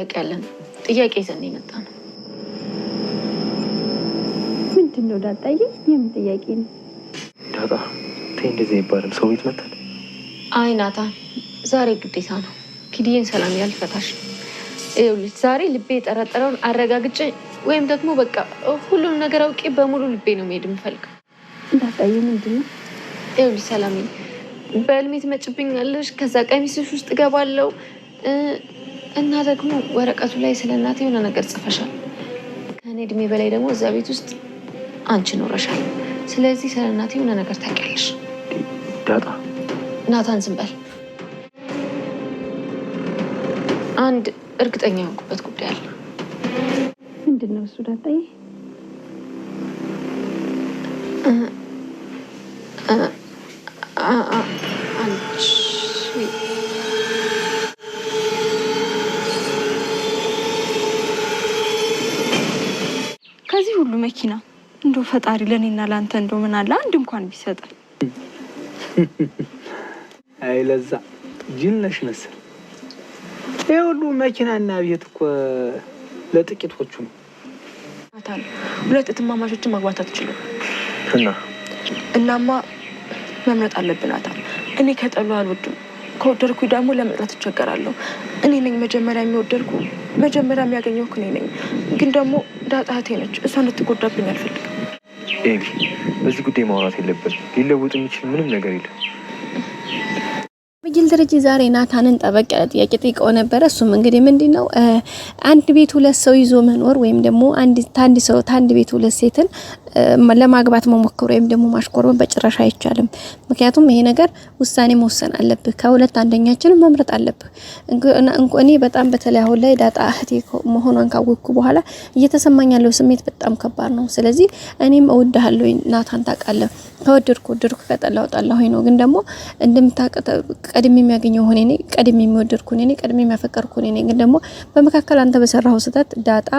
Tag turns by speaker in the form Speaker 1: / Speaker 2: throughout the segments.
Speaker 1: ጥያቄ አለን። ጥያቄ ይዘን የመጣነው
Speaker 2: ምንድነው? ዳጣዬ የምን ጥያቄ ነው?
Speaker 3: ዳጣ ተይ እንደዚህ ይባላል ሰው ቤት መጣል?
Speaker 1: አይ ናታን ዛሬ ግዴታ ነው። ኪድዬን ሰላም ያልፈታሽ። ይኸውልሽ ዛሬ ልቤ የጠረጠረውን አረጋግጬ ወይም ደግሞ በቃ ሁሉም ነገር አውቄ በሙሉ ልቤ ነው መሄድ የምፈልገው።
Speaker 2: ዳጣዬ ምንድነው?
Speaker 1: ይኸውልሽ ሰላሜ በህልሜ ትመጭብኛለሽ፣ ከዛ ቀሚስሽ ውስጥ እገባለሁ እና ደግሞ ወረቀቱ ላይ ስለ እናቴ የሆነ ነገር ጽፈሻል። ከእኔ እድሜ በላይ ደግሞ እዛ ቤት ውስጥ አንቺ ኖረሻል። ስለዚህ ስለ እናቴ የሆነ ነገር ታውቂያለሽ።
Speaker 3: ዳጣ
Speaker 1: ናታን ዝም በል። አንድ እርግጠኛ የሆንኩበት ጉዳይ አለ።
Speaker 2: ምንድነው እሱ ዳጣዬ?
Speaker 4: ከዚህ ሁሉ መኪና እንደው ፈጣሪ ለኔና ላንተ እንደው ምን አለ አንድ እንኳን ቢሰጠን።
Speaker 3: አይ ለዛ ጅልነሽ መሰል ይሄ ሁሉ መኪናና ቤት እኮ ለጥቂቶቹ ነው።
Speaker 4: ናታን ሁለት እትማማቾችን ማግባት አትችልም። እናማ መምረጥ አለብን ናታን። እኔ ከጠሉ አልወድም፣ ከወደድኩ ደግሞ ለመጥላት እቸገራለሁ። እኔ ነኝ መጀመሪያ የሚወደድኩ፣ መጀመሪያ የሚያገኘው እኔ ነኝ። ግን ደግሞ ዳጣ እህቴ ነች፣ እሷ እንድትጎዳብኝ አልፈልግም።
Speaker 3: ኤቢ በዚህ ጉዳይ ማውራት የለብንም። ሊለውጥ የሚችል ምንም ነገር የለም።
Speaker 2: በግል ደረጃ ዛሬ ናታንን ጠበቅ ያለ ጥያቄ ጠይቀው ነበር። እሱም እንግዲህ ምንድነው አንድ ቤት ሁለት ሰው ይዞ መኖር ወይም ደግሞ አንድ ቤት ሁለት ሴትን ለማግባት መሞከር ወይም ደግሞ ማሽኮርበን በጭራሽ አይቻልም። ምክንያቱም ይሄ ነገር ውሳኔ መወሰን አለብህ። ከሁለት አንደኛችንን መምረጥ አለብህ። እኔ በጣም በተለይ አሁን ላይ ዳጣ እህቴ መሆኗን ካወቅኩ በኋላ እየተሰማኝ ያለው ስሜት በጣም ከባድ ነው። ስለዚህ እኔም እወድሃለሁ ናታን፣ ታውቃለህ። ከወደድኩ ከጠላሁ ነው። ግን ደግሞ እንደምታውቀው ቀድሜ የሚያገኘው ሆኔ ነኝ፣ ቀድሜ የሚወደድኩ ነኝ፣ ቀድሜ የሚያፈቀርኩ ነኝ። ግን ደግሞ በመካከል አንተ በሰራው ስህተት ዳጣ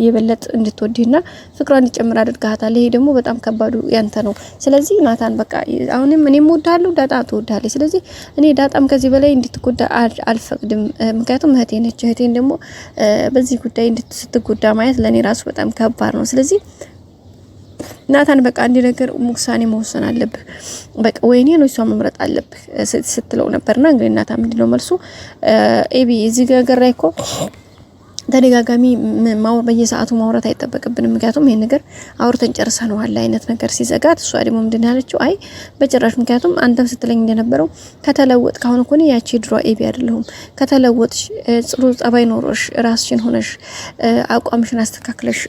Speaker 2: የበለጥ እንድትወድህና ፍቅሯን እንዲጨምር አድርጋታል። ይሄ ደግሞ በጣም ከባዱ ያንተ ነው። ስለዚህ ናታን በቃ አሁንም እኔም እወድሃለሁ፣ ዳጣ ትወድሃለች። ስለዚህ እኔ ዳጣም ከዚህ በላይ እንድትጎዳ አልፈቅድም። ምክንያቱም እህቴ ነች። እህቴን ደግሞ በዚህ ጉዳይ እንድትጎዳ ማየት ለኔ ራሱ በጣም ከባድ ነው። ስለዚህ ናታን በቃ አንድ ነገር ውሳኔ መወሰን አለብህ። በቃ ወይኔ ነው እሷ መምረጥ አለብህ ስትለው ነበርና እንግዲህ ናታን ምንድነው መልሱ? ኤቢ እዚህ ጋር ላይ እኮ ተደጋጋሚ በየሰዓቱ ማውራት አይጠበቅብንም። ምክንያቱም ይሄን ነገር አውርተን ጨርሰናል አይነት ነገር ሲዘጋት እሷ ደግሞ ምንድን ያለችው አይ በጭራሽ፣ ምክንያቱም አንተም ስትለኝ እንደነበረው ከተለወጥ ካሁን እኮ ነው ያቺ ድሮ ኤቢ አይደለሁም። ከተለወጥሽ ጽሩ ጸባይ ኖሮሽ ራስሽን ሆነሽ አቋምሽን አስተካክለሽ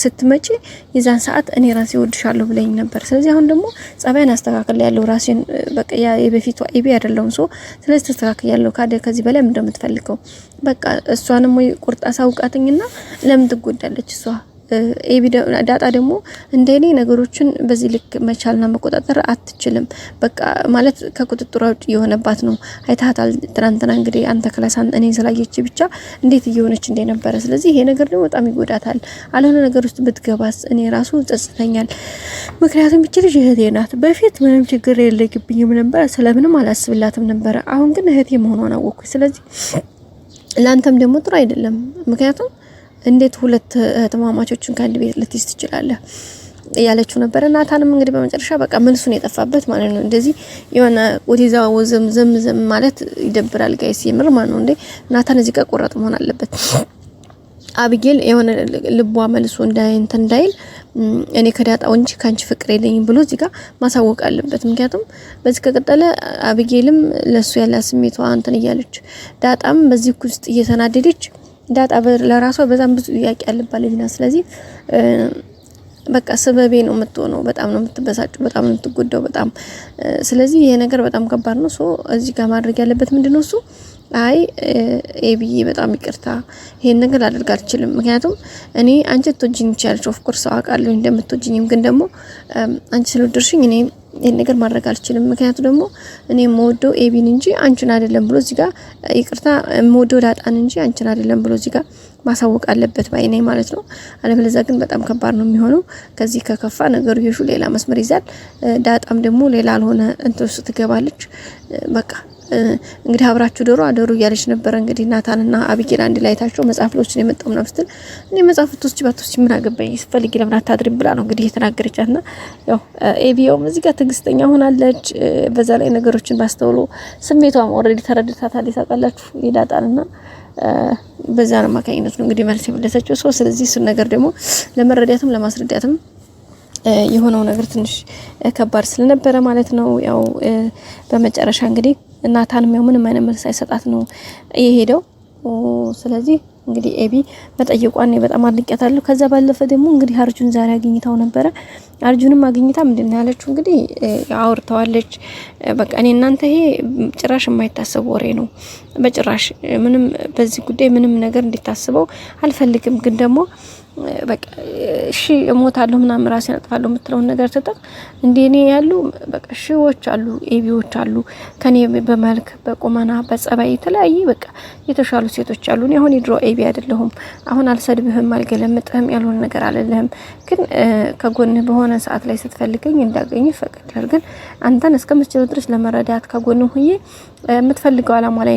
Speaker 2: ስትመጪ የዛን ሰዓት እኔ ራሴ ወድሻለሁ ብለኝ ነበር። ስለዚህ አሁን ደግሞ ጸባይን አስተካክለ ያለው ራስሽን በቃ የበፊቷ ኤቢ አይደለሁም። ስለዚህ ተስተካክለ ያለው ከዚህ በላይ ምን እንደምትፈልገው በቃ እሷንም ወይ ቁርጣ ሳውቃተኝና ለምን ትጎዳለች እሷ? ኤቢ ዳጣ ደግሞ እንደኔ ነገሮችን በዚህ ልክ መቻልና መቆጣጠር አትችልም። በቃ ማለት ከቁጥጥሯ ውጭ የሆነባት ነው። አይታታል ትናንትና እንግዲህ አንተ ክላሳን እኔ ስላየች ብቻ እንዴት እየሆነች እንደነበረ። ስለዚህ ይሄ ነገር ደግሞ በጣም ይጎዳታል። አልሆነ ነገር ውስጥ ብትገባስ እኔ ራሱ ጸጽተኛል። ምክንያቱም እቺ ልጅ እህቴ ናት። በፊት ምንም ችግር የለብኝም ነበር፣ ስለምንም አላስብላትም ነበር። አሁን ግን እህቴ መሆኗን አወቅኩኝ። ስለዚህ ላንተም ደግሞ ጥሩ አይደለም። ምክንያቱም እንዴት ሁለት እህትማማቾችን ከአንድ ቤት ልትይዝ ትችላለህ ያለችው ነበር። ናታንም እንግዲህ በመጨረሻ በቃ መልሱን የጠፋበት ማለት ነው። እንደዚህ የሆነ ወዲዛ ወዘም ማለት ይደብራል ጋይስ፣ የምር ማለት ነው። እንዴ ናታን እዚህ ጋር ቆራጥ መሆን አለበት። አብጌል የሆነ ልቧ መልሶ እንዳይል እኔ ከዳጣው እንጂ ካንቺ ፍቅር የለኝም ብሎ እዚህ ጋር ማሳወቅ አለበት። ምክንያቱም በዚህ ከቀጠለ አብጌልም ለሱ ያለ ስሜቷ እንትን እያለች ዳጣም በዚህ ውስጥ እየተናደደች ዳጣ ለራሷ በጣም ብዙ ጥያቄ ያለባለችና ስለዚህ በቃ ሰበቤ ነው የምትሆነው። በጣም ነው የምትበሳጨው፣ በጣም ነው የምትጎዳው በጣም። ስለዚህ ይሄ ነገር በጣም ከባድ ነው። እዚህ ጋር ማድረግ ያለበት ምንድነው እሱ አይ ኤቢዬ በጣም ይቅርታ ይሄን ነገር ላደርግ አልችልም። ምክንያቱም እኔ አንቺ ትወጂኝ ይችላልሽ ኦፍ ኮርስ አውቃለሁ እንደምትወጂኝም፣ ግን ደግሞ አንቺ ስለወደድሽኝ እኔ ይሄን ነገር ማድረግ አልችልም። ምክንያቱም ደግሞ እኔ የምወደው ኤቢን እንጂ አንቺን አይደለም ብሎ እዚህ ጋር ይቅርታ የምወደው ዳጣን እንጂ አንቺን አይደለም ብሎ እዚህ ጋር ማሳወቅ አለበት ባይኔ ማለት ነው። አለበለዚያ ግን በጣም ከባድ ነው የሚሆነው። ከዚህ ከከፋ ነገሩ ይሹ ሌላ መስመር ይዛል። ዳጣም ደግሞ ሌላ አልሆነ እንትን ውስጥ ትገባለች። በቃ እንግዲህ አብራችሁ ዶሮ አደሩ እያለች ነበር። እንግዲህ ናታንና አቢጌል አንድ ላይ ታቸው መጽሐፍ ሎችን የመጣው ነው ስትል እኔ መጽሐፍ ባትወስጂ ምን አገባኝ ስፈልጊ ለምን አታድሪም ብላ ነው እንግዲህ የተናገረቻትና ያው ኤቢዮም እዚህ ጋር ትዕግስተኛ ሆናለች። በዛ ላይ ነገሮችን ባስተውሎ ስሜቷም ኦሬዲ ተረድታታለች። ታውቃላችሁ ይዳጣልና በዛ ነው ማካኝነት ነው እንግዲህ መልስ የመለሰችው ሰው። ስለዚህ እሱን ነገር ደግሞ ለመረዳትም ለማስረዳትም የሆነው ነገር ትንሽ ከባድ ስለነበረ ማለት ነው። ያው በመጨረሻ እንግዲህ ናታንም ያው ምንም አይነት መልስ አይሰጣት ነው የሄደው። ስለዚህ እንግዲህ ኤቢ መጠየቋን በጣም አድንቄታለሁ። ከዛ ባለፈ ደግሞ እንግዲህ አርጁን ዛሬ አግኝታው ነበረ። አርጁንም አግኝታ ምንድነው ያለችው እንግዲህ አውርተዋለች። በቃ እኔ እናንተ ይሄ ጭራሽ የማይታሰብ ወሬ ነው። በጭራሽ ምንም በዚህ ጉዳይ ምንም ነገር እንዲታስበው አልፈልግም። ግን ደግሞ በቃ እሺ እሞታለሁ ምናምን ራሴን አጥፋለሁ የምትለው ነገር ተጠቅ እንደኔ ያሉ በቃ ሺዎች አሉ፣ ኤቢዎች አሉ ከኔ በመልክ በቁመና በጸባይ የተለያየ በቃ የተሻሉ ሴቶች አሉ። እኔ አሁን የድሮ ኤቢ አይደለሁም። አሁን አልሰድብህም፣ አልገለምጥህም፣ ያልሆነ ነገር አልልህም። ግን ከጎንህ በሆነ ሰዓት ላይ ስትፈልገኝ እንዳገኝ ፈቅዳለሁ። ግን አንተን እስከምትችለው ድረስ ለመረዳት ከጎንህ ሆኜ የምትፈልገው አላማ ላይ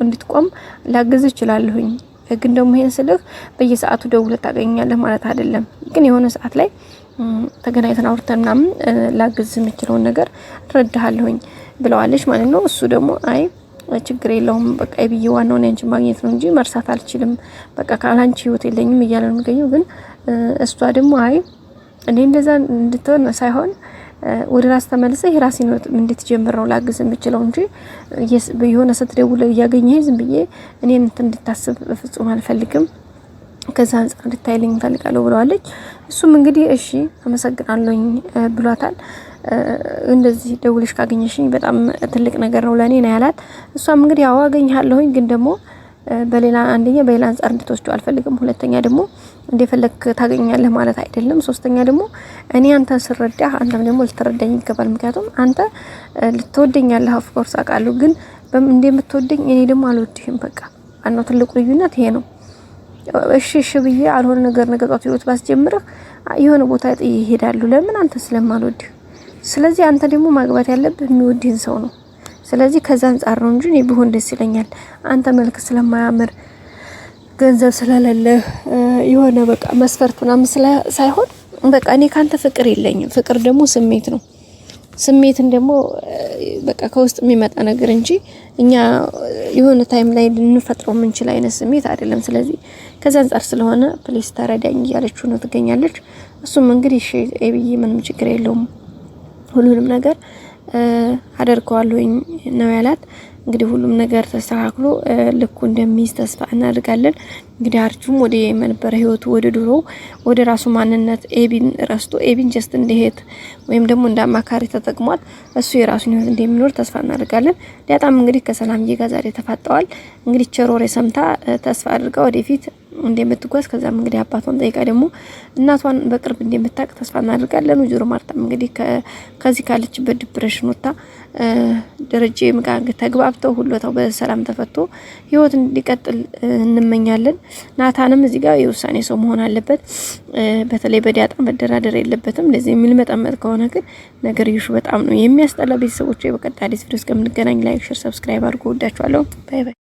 Speaker 2: እንድትቆም ላግዝ እችላለሁኝ። ግን ደግሞ ይሄን ስልህ በየሰዓቱ ደውለህ ታገኛለህ ማለት አይደለም። ግን የሆነ ሰዓት ላይ ተገናኝተን አውርተን ምናምን ላግዝ የምችለውን ነገር እረዳሃለሁኝ ብለዋለች ማለት ነው። እሱ ደግሞ አይ ችግር የለውም በቃ የብዬ ዋናው አንቺ ማግኘት ነው እንጂ መርሳት አልችልም፣ በቃ ካላንቺ ህይወት የለኝም እያለ ነው የሚገኘው። ግን እሷ ደግሞ አይ እኔ እንደዛ እንድትሆን ሳይሆን ወደ ራስ ተመልሰህ የራስህን ህይወት እንድትጀምር ነው ላግዝ የምችለው እንጂ የሆነ ስትደውል እያገኘህ ዝም ብዬ እኔን እንድታስብ በፍጹም አልፈልግም፣ ከዛ አንፃር እንድታይልኝ እፈልጋለሁ ብለዋለች። እሱም እንግዲህ እሺ አመሰግናለሁኝ ብሏታል። እንደዚህ ደውልሽ ካገኘሽኝ በጣም ትልቅ ነገር ነው ለኔ ነው ያላት። እሷም እንግዲህ ያው አገኝሃለሁኝ ግን ደግሞ በሌላ አንፃር እንድትወስደው አልፈልግም። ሁለተኛ ደግሞ እንደፈለክ ታገኛለህ ማለት አይደለም። ሶስተኛ ደግሞ እኔ አንተን ስረዳህ አንተም ደግሞ ልትረዳኝ ይገባል። ምክንያቱም አንተ ልትወደኛለህ ኦፍ ኮርስ አውቃለሁ፣ ግን እንደምትወደኝ እኔ ደግሞ አልወድህም። በቃ አናው ትልቁ ልዩነት ይሄ ነው። እሺ ብዬ አልሆነ ነገር ነገጣት ህይወት ባስጀምርህ የሆነ ቦታ ጥዬ ይሄዳሉ። ለምን አንተ ስለማልወድህ። ስለዚህ አንተ ደግሞ ማግባት ያለብህ የሚወድህን ሰው ነው። ስለዚህ ከዛ አንፃር ነው እንጂ እኔ ቢሆን ደስ ይለኛል። አንተ መልክ ስለማያምር ገንዘብ ስለሌለ የሆነ በቃ መስፈርት ምናምን ሳይሆን በቃ እኔ ካንተ ፍቅር የለኝም። ፍቅር ደግሞ ስሜት ነው። ስሜትን ደግሞ በቃ ከውስጥ የሚመጣ ነገር እንጂ እኛ የሆነ ታይም ላይ ልንፈጥረው የምንችል አይነት ስሜት አይደለም። ስለዚህ ከዛ አንፃር ስለሆነ ፕሊስ ተረዳኝ እያለችው ነው ትገኛለች። እሱም እንግዲህ እሺ ኤቢዬ ምንም ችግር የለውም ሁሉንም ነገር አደርገዋለሁኝ ነው ያላት። እንግዲህ ሁሉም ነገር ተስተካክሎ ልኩ እንደሚይዝ ተስፋ እናደርጋለን። እንግዲህ አርጁም ወደ የመነበረ ህይወቱ ወደ ድሮ ወደ ራሱ ማንነት ኤቢን ረስቶ ኤቢን ጀስት እንደሄት ወይም ደግሞ እንዳማካሪ ተጠቅሟት እሱ የራሱን ህይወት እንደሚኖር ተስፋ እናደርጋለን። ዳጣም እንግዲህ ከሰላምዬ ጋር ዛሬ ተፋጠዋል። እንግዲህ ቸሮሬ ሰምታ ተስፋ አድርጋ ወደፊት እንደምትጓዝ ከዛም እንግዲህ አባቷን ጠይቃ ደግሞ እናቷን በቅርብ እንደምታውቅ ተስፋ እናደርጋለን። ወይዘሮ ማርታም እንግዲህ ከዚህ ካለችበት ዲፕሬሽን ወጣ ደረጀ ምጋግ ተግባብተው ሁሉታው በሰላም ተፈቶ ህይወት እንዲቀጥል እንመኛለን። ናታንም እዚህ ጋር የውሳኔ ሰው መሆን አለበት። በተለይ በዳጣ መደራደር የለበትም። ለዚህ የሚልመጣመጥ ከሆነ ግን ነገር ይሹ በጣም ነው የሚያስጠላ። ቤተሰቦቼ በቀጣይ ቪዲዮ እስከምንገናኝ ላይክ፣ ሼር፣ ሰብስክራይብ አድርጉ። ወዳችኋለሁ። ባይ ባይ።